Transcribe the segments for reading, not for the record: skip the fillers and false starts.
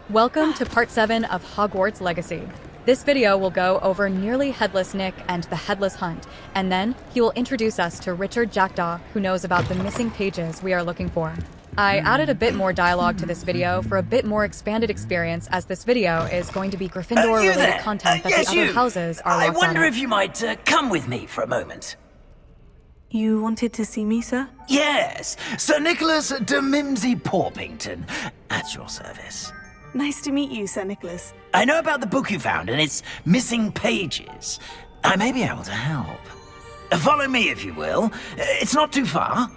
Welcome to part 7 of Hogwarts Legacy. This video will go over Nearly Headless Nick and the Headless Hunt, and then he will introduce us to Richard Jackdaw, who knows about the missing pages we are looking for. I added a bit more dialogue to this video for a bit more expanded experience, as this video is going to be Gryffindor-related content that yes, the other houses are I locked wonder out if you might come with me for a moment. You wanted to see me, sir? Yes, Sir Nicholas de Mimsy Porpington, at your service. Nice to meet you, Sir Nicholas. I know about the book you found and its missing pages. I may be able to help. Follow me, if you will. It's not too far.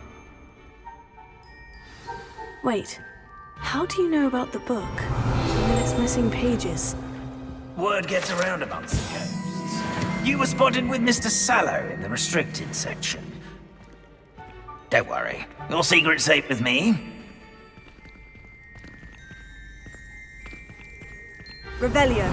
Wait, how do you know about the book? And its missing pages? Word gets around amongst the ghosts. You were spotted with Mr. Sallow in the restricted section. Don't worry, your secret's safe with me. Revelio.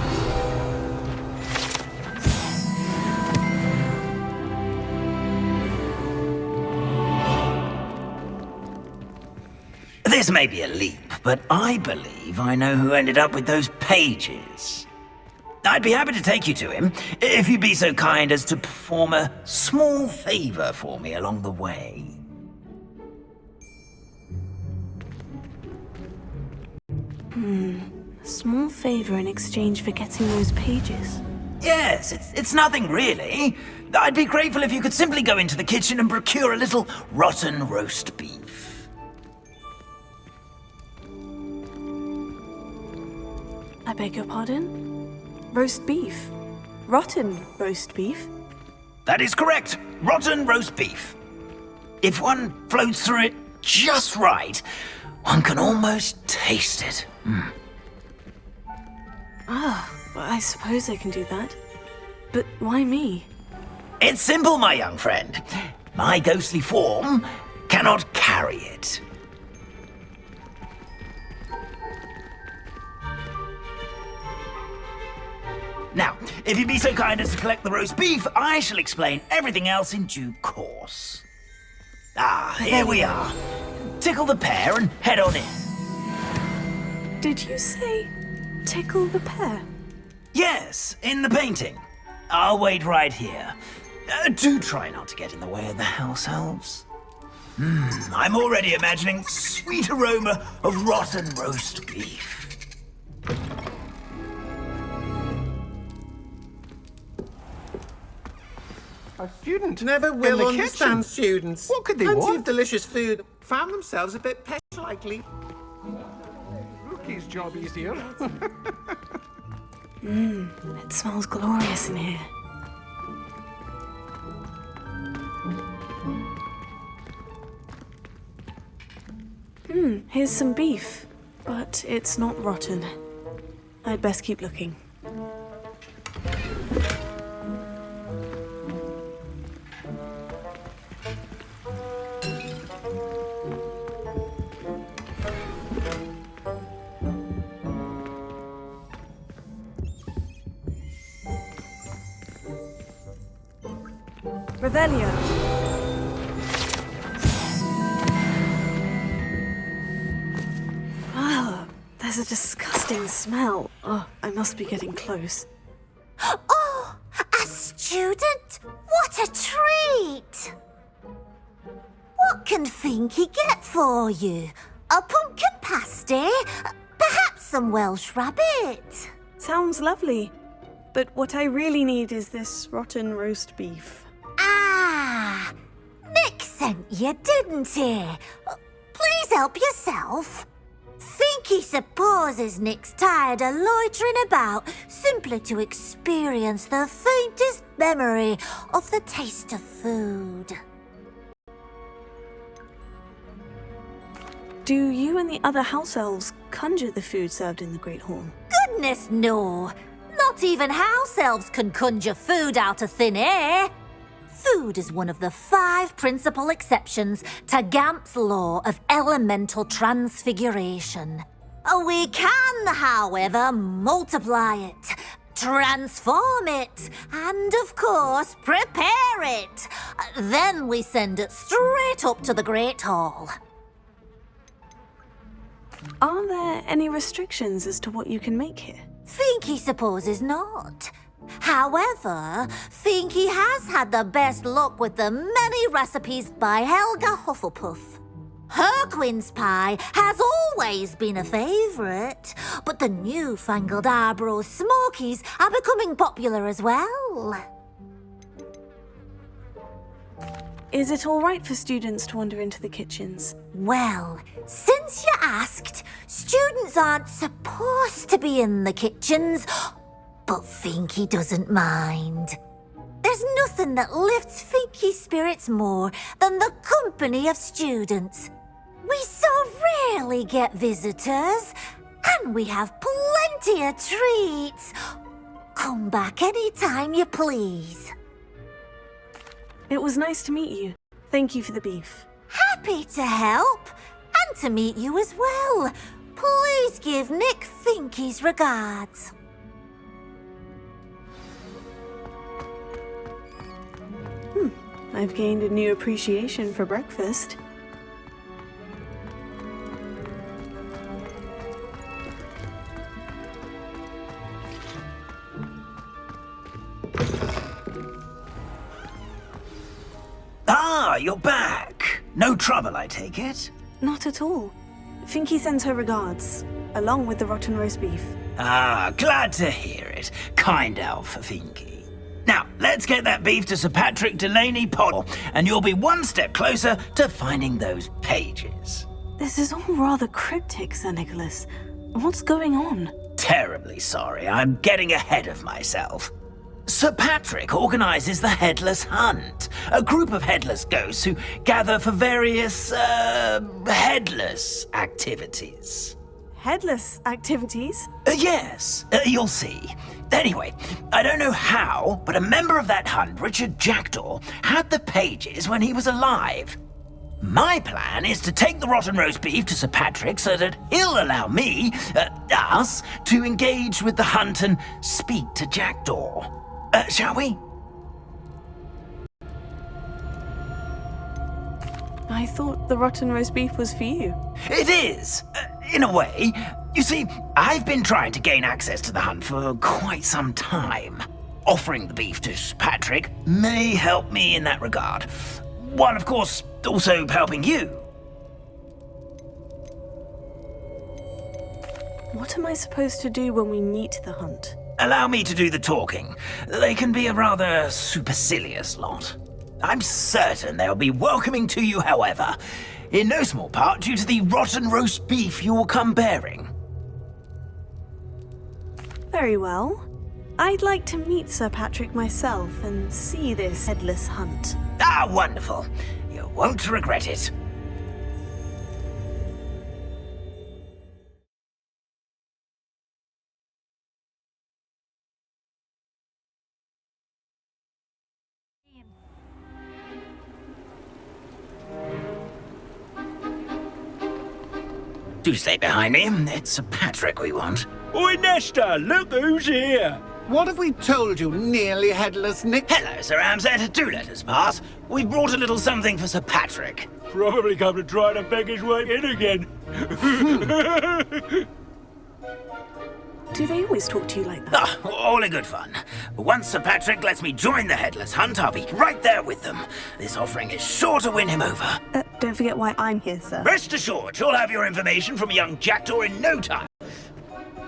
This may be a leap, but I believe I know who ended up with those pages. I'd be happy to take you to him, if you'd be so kind as to perform a small favor for me along the way. A small favor in exchange for getting those pages. Yes, it's nothing really. I'd be grateful if you could simply go into the kitchen and procure a little rotten roast beef. I beg your pardon? Roast beef? Rotten roast beef? That is correct. Rotten roast beef. If one floats through it just right, one can almost taste it. Well, I suppose I can do that. But why me? It's simple, my young friend. My ghostly form cannot carry it. Now, if you'd be so kind as to collect the roast beef, I shall explain everything else in due course. Here we are. Tickle the pear and head on in. Did you say tickle the pear? Yes, in the painting. I'll wait right here. Do try not to get in the way of the house elves. I'm already imagining sweet aroma of rotten roast beef. A student Never in will the understand kitchen. students. What could they Plenty want? of delicious food. Found themselves a bit pest likely. Rookie's job easier. It smells glorious in here. Here's some beef, but it's not rotten. I'd best keep looking. Revelio. There's a disgusting smell. Oh, I must be getting close. Oh, a student? What a treat! What can Finky get for you? A pumpkin pasty? Perhaps some Welsh rabbit? Sounds lovely. But what I really need is this rotten roast beef. Ah, Nick sent you, didn't he? Please help yourself. Finky supposes Nick's tired of loitering about simply to experience the faintest memory of the taste of food. Do you and the other house elves conjure the food served in the Great Hall? Goodness, no. Not even house elves can conjure food out of thin air. Food is one of the 5 principal exceptions to Gamp's law of elemental transfiguration. We can, however, multiply it, transform it, and of course, prepare it. Then we send it straight up to the Great Hall. Are there any restrictions as to what you can make here? Finky supposes not. However, Finky has had the best luck with the many recipes by Helga Hufflepuff. Her quince pie has always been a favourite, but the newfangled Arbroath Smokies are becoming popular as well. Is it all right for students to wander into the kitchens? Well, since you asked, students aren't supposed to be in the kitchens, but Finky doesn't mind. There's nothing that lifts Finky's spirits more than the company of students. We so rarely get visitors, and we have plenty of treats. Come back any time you please. It was nice to meet you. Thank you for the beef. Happy to help, and to meet you as well. Please give Nick Finky's regards. I've gained a new appreciation for breakfast. Ah, you're back. No trouble, I take it? Not at all. Finky sends her regards, along with the rotten roast beef. Ah, glad to hear it. Kind elf for Finky. Now, let's get that beef to Sir Patrick Delaney Potter, and you'll be one step closer to finding those pages. This is all rather cryptic, Sir Nicholas. What's going on? Terribly sorry, I'm getting ahead of myself. Sir Patrick organises the Headless Hunt, a group of headless ghosts who gather for various, headless activities. Headless activities? Yes, you'll see. Anyway, I don't know how, but a member of that hunt, Richard Jackdaw, had the pages when he was alive. My plan is to take the rotten roast beef to Sir Patrick so that he'll allow me, us, to engage with the hunt and speak to Jackdaw. Shall we? I thought the rotten roast beef was for you. It is, in a way. You see, I've been trying to gain access to the hunt for quite some time. Offering the beef to Sir Patrick may help me in that regard. While, of course, also helping you. What am I supposed to do when we meet the hunt? Allow me to do the talking. They can be a rather supercilious lot. I'm certain they'll be welcoming to you, however, in no small part due to the rotten roast beef you will come bearing. Very well. I'd like to meet Sir Patrick myself and see this headless hunt. Ah, wonderful. You won't regret it. Do stay behind me. It's Sir Patrick we want. Oi, Nesta, look who's here! What have we told you, nearly headless Nick? Hello, Sir Ramsay. Do let us pass. We've brought a little something for Sir Patrick. Probably come to try to beg his way in again. Do they always talk to you like that? Ah, all in good fun. Once Sir Patrick lets me join the Headless Hunt, I'll be right there with them. This offering is sure to win him over. Don't forget why I'm here, sir. Rest assured, you'll have your information from young Jackdaw in no time.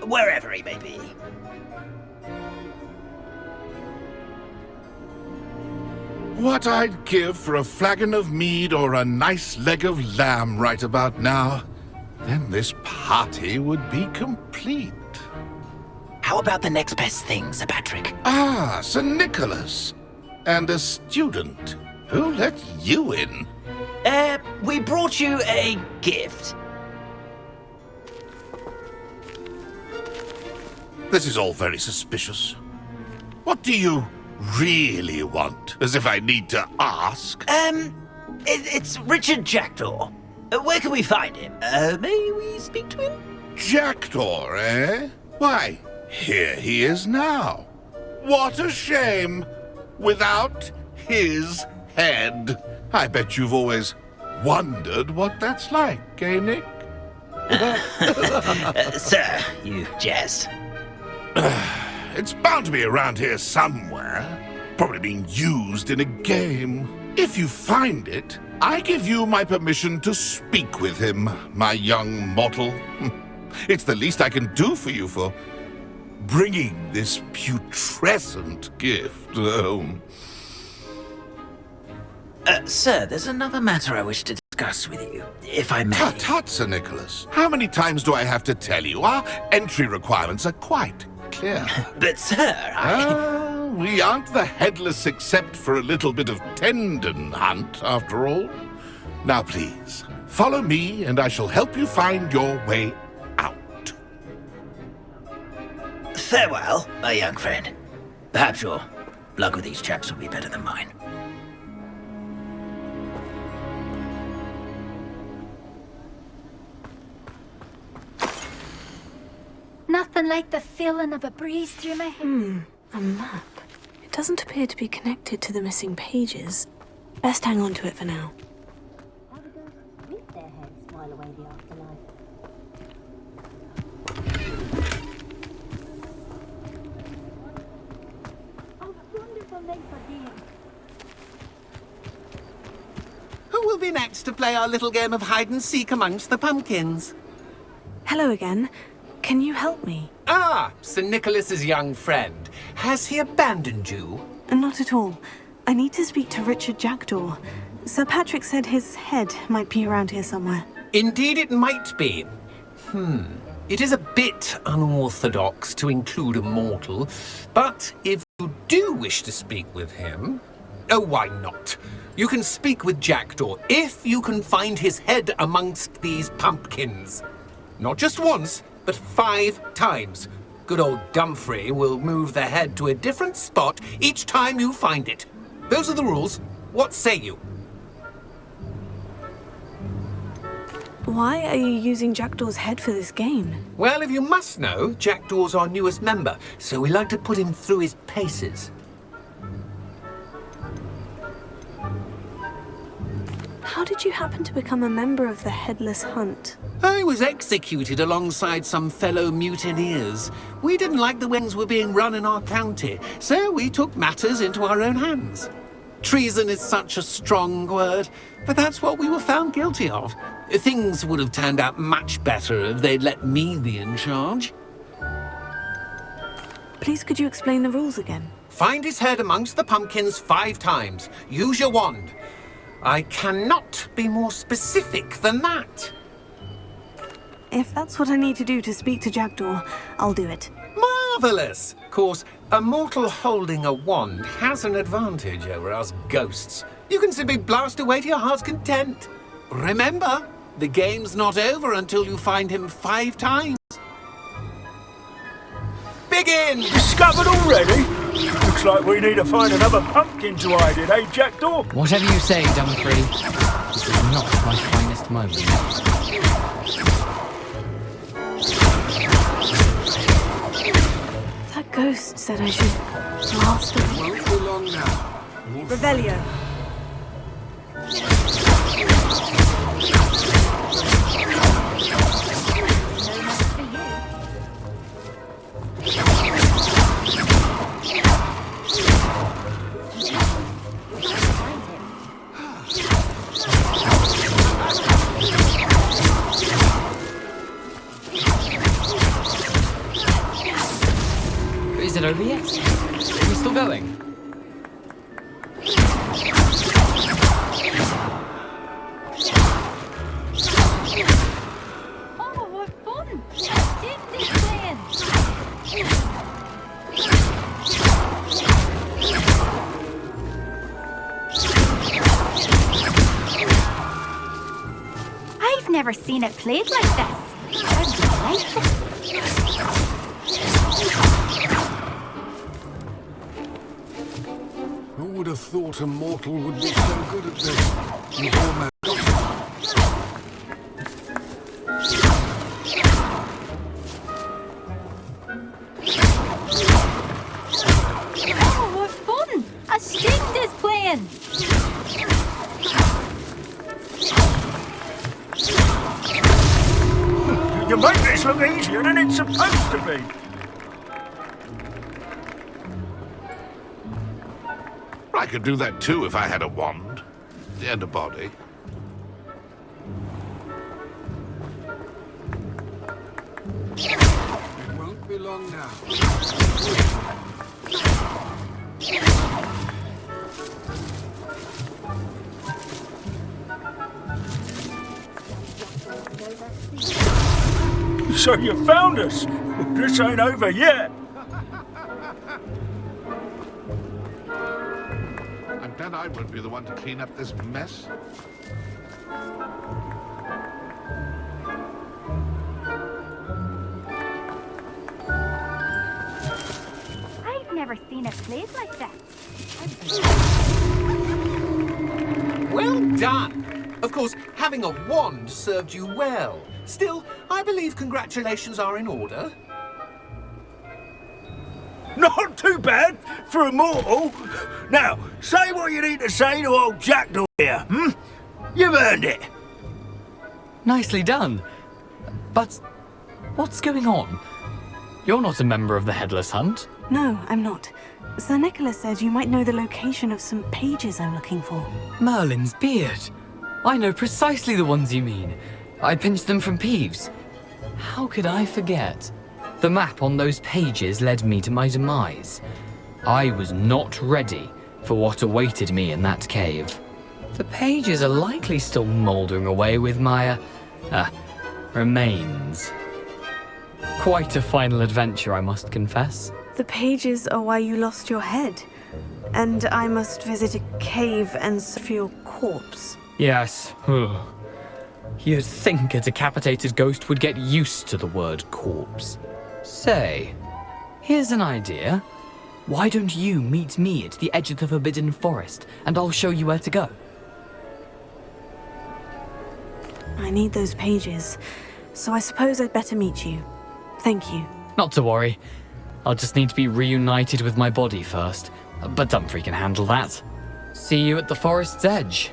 Wherever he may be. What I'd give for a flagon of mead or a nice leg of lamb right about now. Then this party would be complete. How about the next best thing, Sir Patrick? Ah, Sir Nicholas. And a student. Who let you in? We brought you a gift. This is all very suspicious. What do you really want? As if I need to ask. It's Richard Jackdaw. Where can we find him? May we speak to him? Jackdaw, eh? Why, here he is now. What a shame. Without his head. I bet you've always wondered what that's like, eh, Nick? Sir, you jest. It's bound to be around here somewhere. Probably being used in a game. If you find it, I give you my permission to speak with him, my young mortal. It's the least I can do for you for bringing this putrescent gift home. Sir, there's another matter I wish to discuss with you, if I may. Tut, Sir Nicholas. How many times do I have to tell you? Our entry requirements are quite clear. But, sir, We aren't the headless except for a little bit of tendon hunt, after all. Now, please, follow me and I shall help you find your way out. Farewell, my young friend. Perhaps your luck with these chaps will be better than mine. Nothing like the feeling of a breeze through my hair. A map. It doesn't appear to be connected to the missing pages. Best hang on to it for now. Who will be next to play our little game of hide-and-seek amongst the pumpkins? Hello again. Can you help me? Ah, Sir Nicholas's young friend. Has he abandoned you? Not at all. I need to speak to Richard Jackdaw. Sir Patrick said his head might be around here somewhere. Indeed it might be. It is a bit unorthodox to include a mortal, but if you do wish to speak with him... Oh, why not? You can speak with Jackdaw if you can find his head amongst these pumpkins. Not just once, but 5 times. Good old Dumfrey will move the head to a different spot each time you find it. Those are the rules. What say you? Why are you using Jackdaw's head for this game? Well, if you must know, Jackdaw's our newest member, so we like to put him through his paces. How did you happen to become a member of the Headless Hunt? I was executed alongside some fellow mutineers. We didn't like the way things were being run in our county, so we took matters into our own hands. Treason is such a strong word, but that's what we were found guilty of. Things would have turned out much better if they'd let me be in charge. Please could you explain the rules again? Find his head amongst the pumpkins 5 times. Use your wand. I cannot be more specific than that. If that's what I need to do to speak to Jackdaw, I'll do it. Marvellous! Of course, a mortal holding a wand has an advantage over us ghosts. You can simply blast away to your heart's content. Remember, the game's not over until you find him 5 times. Begin! Discovered already? Looks like we need to find another pumpkin to hide in, eh, Jackdaw? Whatever you say, Dumfrey. This is not my finest moment. That ghost said I should blast away. Won't be long now. Revelio. Is it over yet? Are we still going? Oh, what fun! Did this playing? I've never seen it played like this. I like it. Who would have thought a mortal would be so good at this? You've almost got it. Oh, what fun! A string is playing. You make this look easier than it's supposed to be. I could do that too if I had a wand and a body. It won't be long now. So you found us. This ain't over yet. I bet I won't be the one to clean up this mess. I've never seen it played like that. Well done! Of course, having a wand served you well. Still, I believe congratulations are in order. Not too bad for a mortal. Now, say what you need to say to old Jackdaw here, hmm? You've earned it. Nicely done. But what's going on? You're not a member of the Headless Hunt. No, I'm not. Sir Nicholas said you might know the location of some pages I'm looking for. Merlin's beard. I know precisely the ones you mean. I pinched them from Peeves. How could I forget? The map on those pages led me to my demise. I was not ready for what awaited me in that cave. The pages are likely still mouldering away with my, remains. Quite a final adventure, I must confess. The pages are why you lost your head. And I must visit a cave and search for your corpse. Yes. You'd think a decapitated ghost would get used to the word corpse. Say, here's an idea. Why don't you meet me at the edge of the Forbidden Forest, and I'll show you where to go? I need those pages, so I suppose I'd better meet you. Thank you. Not to worry. I'll just need to be reunited with my body first. But Dumfries can handle that. See you at the forest's edge.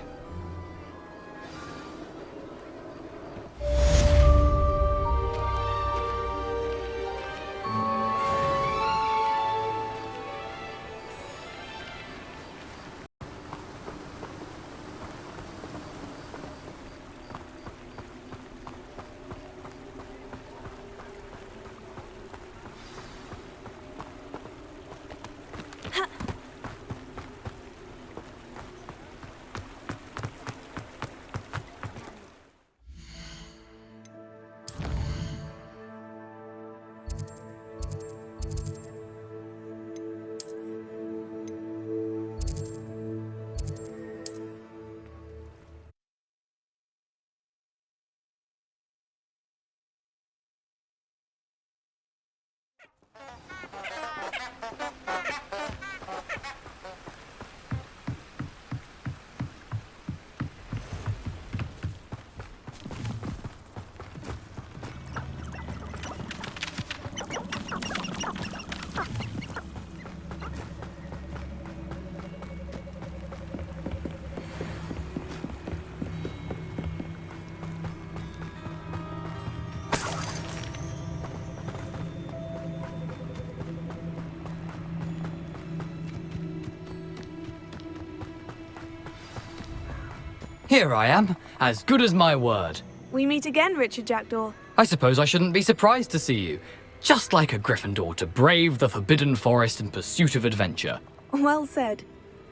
Here I am, as good as my word. We meet again, Richard Jackdaw. I suppose I shouldn't be surprised to see you. Just like a Gryffindor to brave the Forbidden Forest in pursuit of adventure. Well said.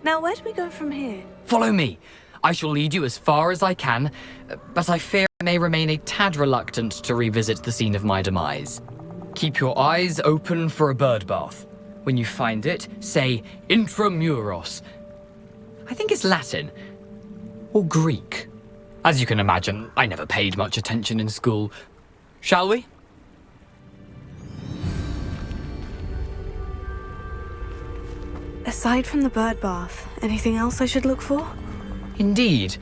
Now, where do we go from here? Follow me. I shall lead you as far as I can, but I fear I may remain a tad reluctant to revisit the scene of my demise. Keep your eyes open for a bird bath. When you find it, say Intramuros. I think it's Latin. Or Greek. As you can imagine, I never paid much attention in school. Shall we? Aside from the bird bath, anything else I should look for? Indeed.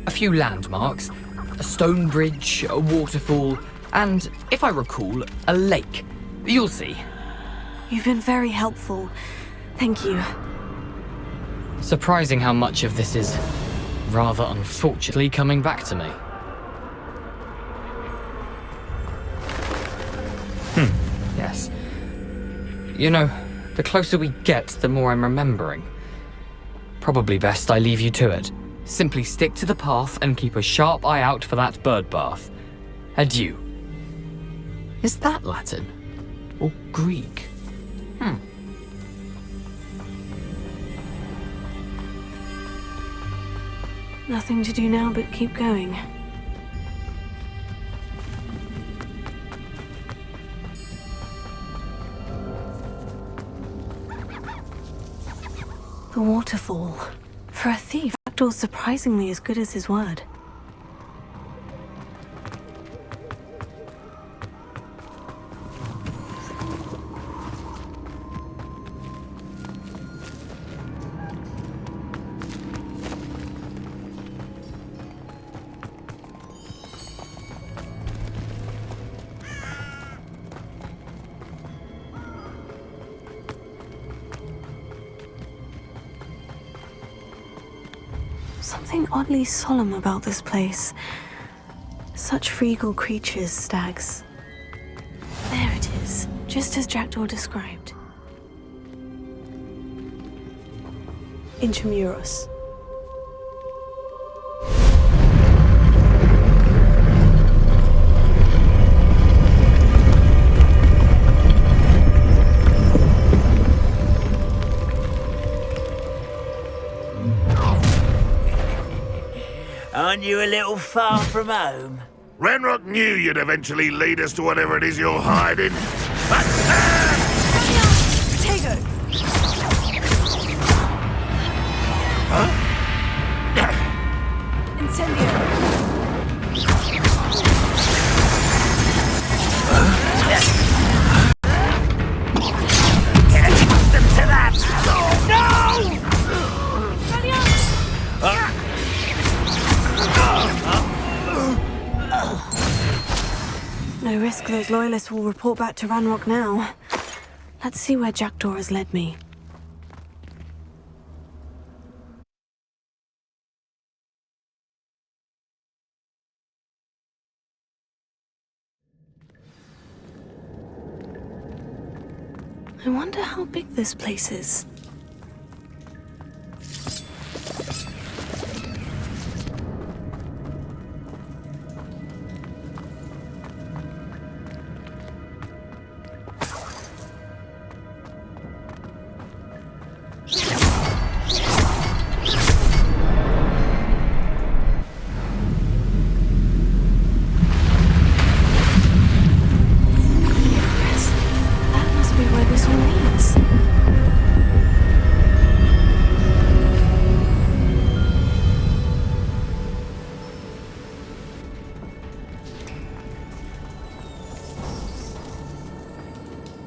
A few landmarks. A stone bridge, a waterfall, and, if I recall, a lake. You'll see. You've been very helpful. Thank you. Surprising how much of this is rather unfortunately coming back to me. You know, the closer we get, the more I'm remembering. Probably best I leave you to it. Simply stick to the path and keep a sharp eye out for that bird bath. Adieu. Is that Latin? Or Greek? Nothing to do now but keep going. The waterfall. For a thief, Jackdaw's surprisingly as good as his word. Something oddly solemn about this place. Such regal creatures, stags. There it is, just as Jackdaw described. Intramuros. Aren't you a little far from home? Ranrock knew you'd eventually lead us to whatever it is you're hiding. Get accustomed to that! No risk those loyalists will report back to Ranrock now. Let's see where Jackdaw has led me. I wonder how big this place is.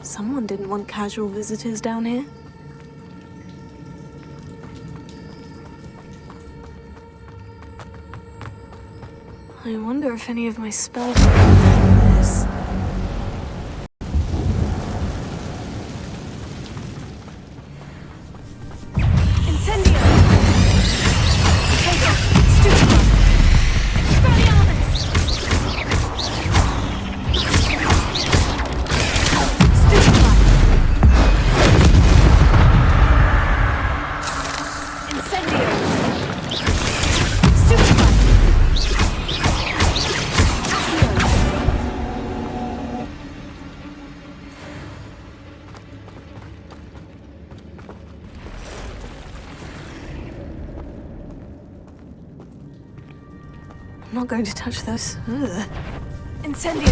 Someone didn't want casual visitors down here. I wonder if any of my spells are like this. I'm not going to touch those. Ugh. Incendio!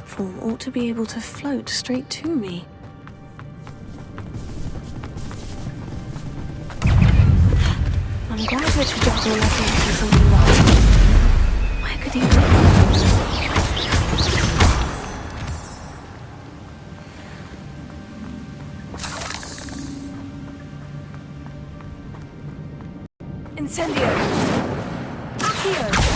platform ought to be able to float straight to me. I'm glad Richard Jackdaw left me for something right. Where could he be? Incendio! Accio!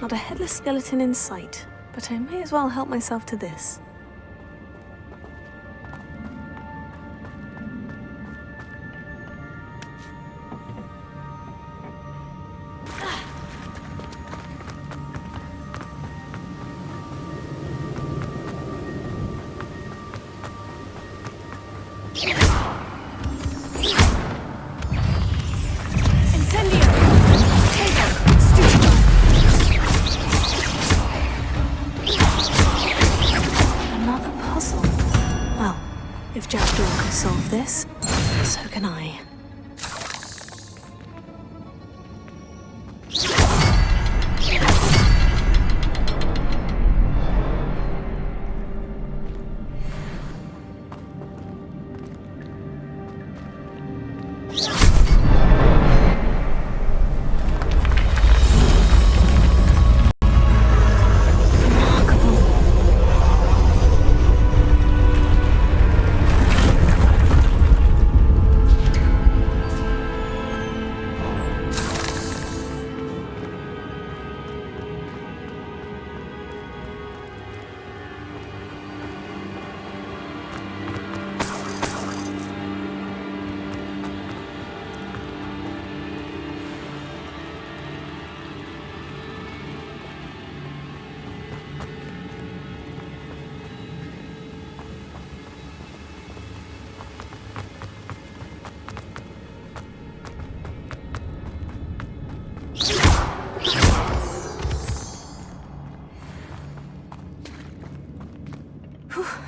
Not a headless skeleton in sight, but I may as well help myself to this. If Jackdaw can solve this, so can I.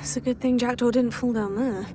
It's a good thing Jackdaw didn't fall down there.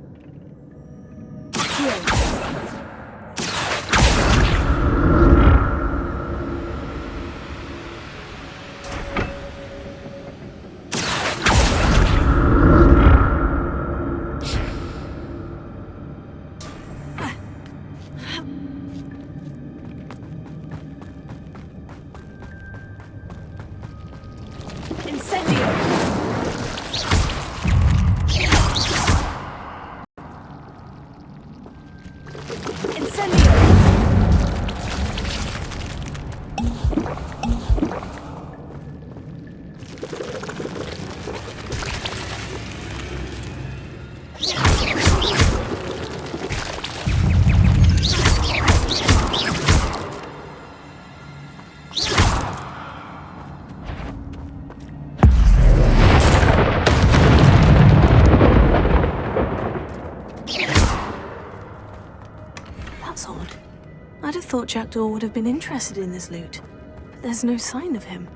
That's odd. I'd have thought Jackdaw would have been interested in this loot, but there's no sign of him.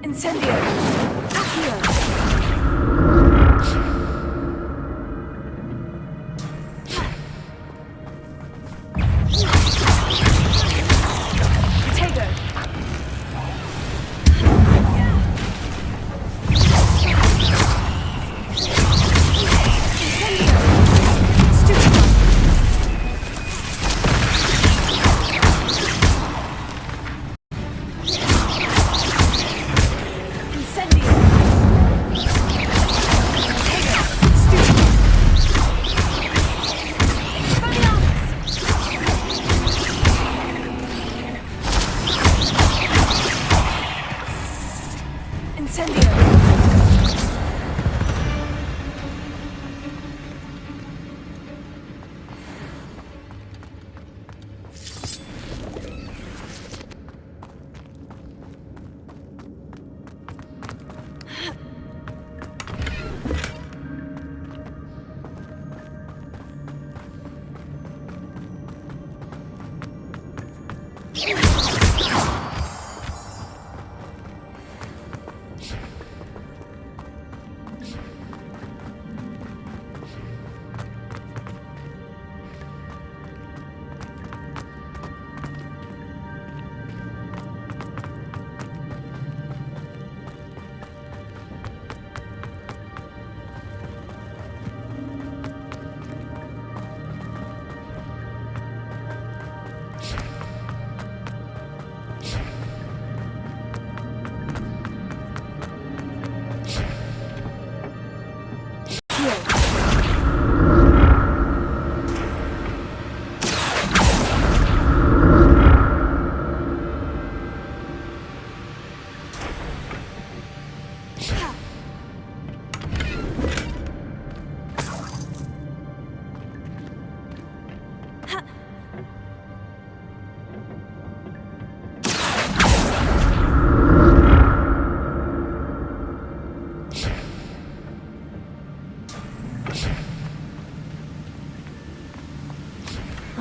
Incendio! Accio! Incendio!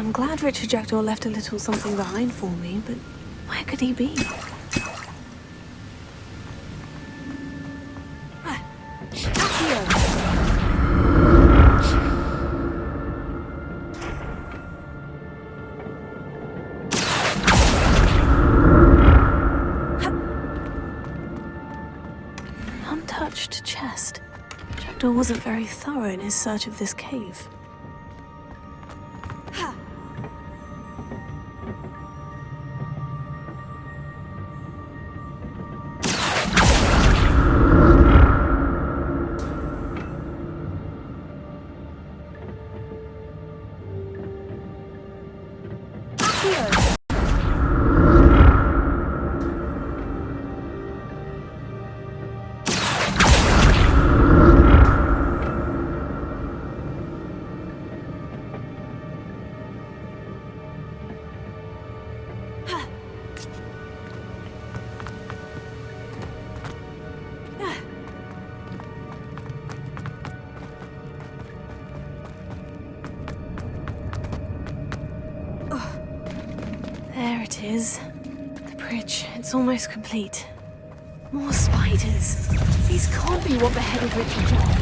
I'm glad Richard Jackdaw left a little something behind for me, but where could he be? Untouched chest. Jackdaw wasn't very thorough in his search of this cave. There it is. The bridge. It's almost complete. More spiders. These can't be what beheaded Richard Jackdaw.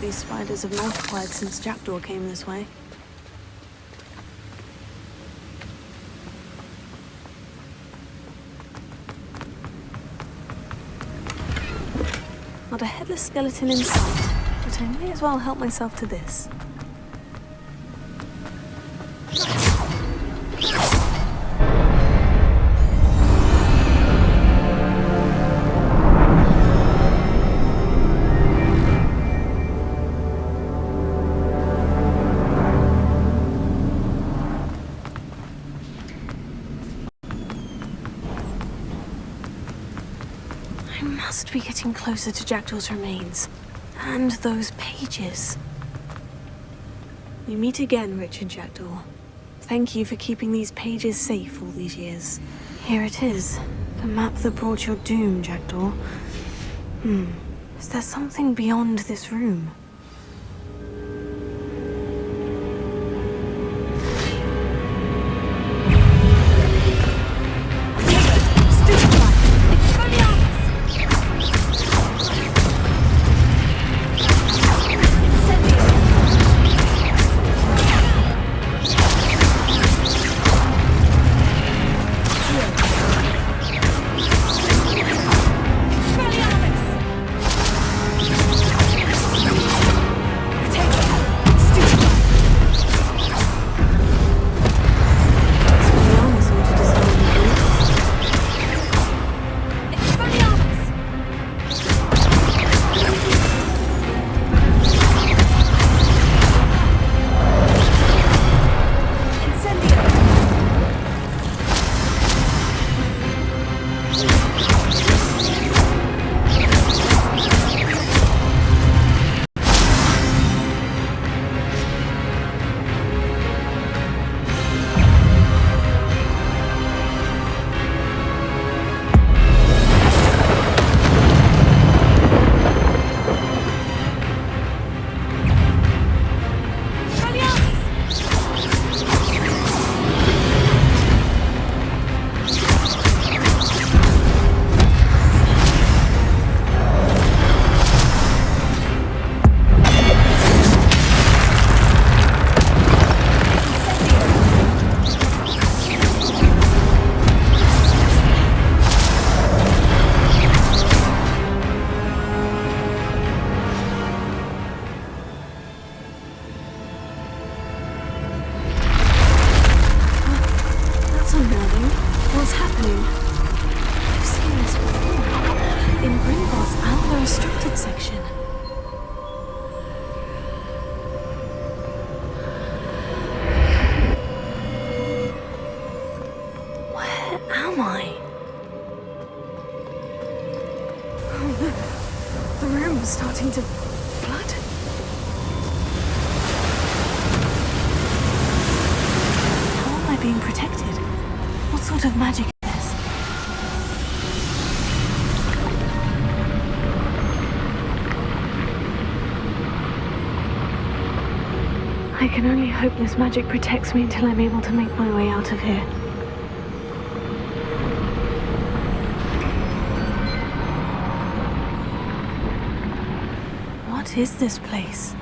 Spiders have multiplied since Jackdaw came this way. Not a headless skeleton in sight, but I may as well help myself to this. I must be getting closer to Jackdaw's remains. And those pages. We meet again, Richard Jackdaw. Thank you for keeping these pages safe all these years. Here it is. The map that brought your doom, Jackdaw. Is there something beyond this room? opening. I've seen this before. In Gringotts and the restricted section. Where am I? Oh no. The room is starting to flood. How am I being protected? What sort of magic is this? I can only hope this magic protects me until I'm able to make my way out of here. What is this place?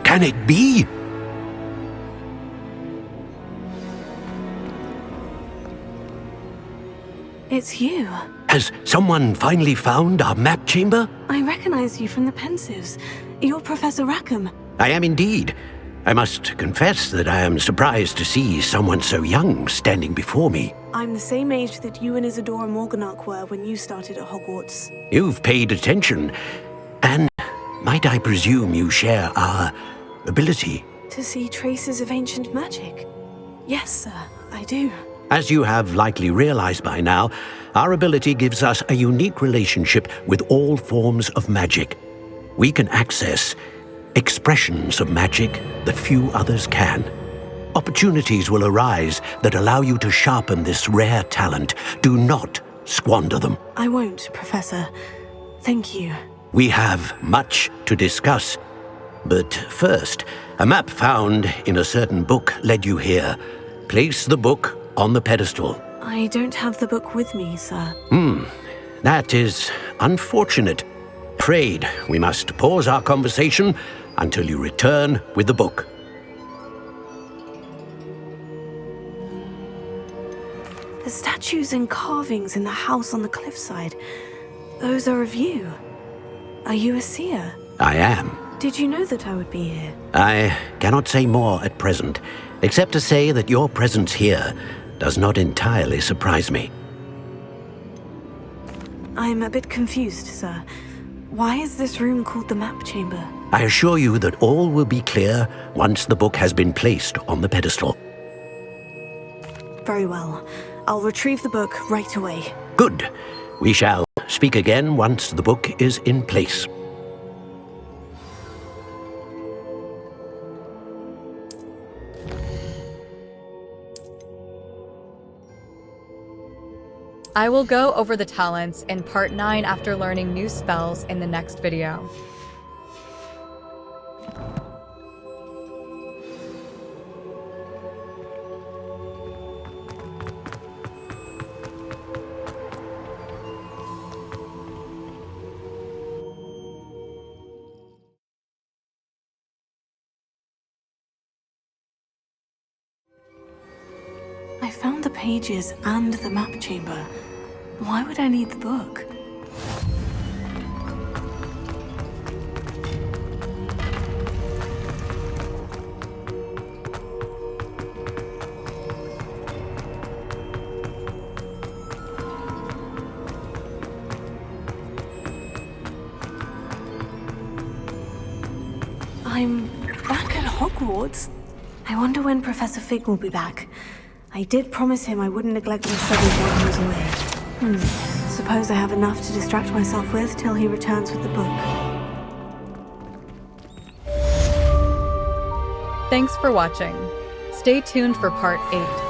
Can it be? It's you. Has someone finally found our map chamber? I recognize you from the Pensives. You're Professor Rackham. I am indeed. I must confess that I am surprised to see someone so young standing before me. I'm the same age that you and Isadora Morganach were when you started at Hogwarts. You've paid attention, and might I presume you share our ability? To see traces of ancient magic? Yes, sir, I do. As you have likely realized by now, our ability gives us a unique relationship with all forms of magic. We can access expressions of magic that few others can. Opportunities will arise that allow you to sharpen this rare talent. Do not squander them. I won't, Professor. Thank you. We have much to discuss. But first, a map found in a certain book led you here. Place the book on the pedestal. I don't have the book with me, sir. That is unfortunate. Afraid we must pause our conversation until you return with the book. The statues and carvings in the house on the cliffside, those are of you. Are you a seer? I am. Did you know that I would be here? I cannot say more at present, except to say that your presence here does not entirely surprise me. I'm a bit confused, sir. Why is this room called the map chamber? I assure you that all will be clear once the book has been placed on the pedestal. Very well. I'll retrieve the book right away. Good. We shall speak again once the book is in place. I will go over the talents in part 9 after learning new spells in the next video. I found the pages and the map chamber. Why would I need the book? I'm back at Hogwarts. I wonder when Professor Fig will be back. I did promise him I wouldn't neglect my studies while he was away. Suppose I have enough to distract myself with till he returns with the book. Thanks for watching. Stay tuned for part 8.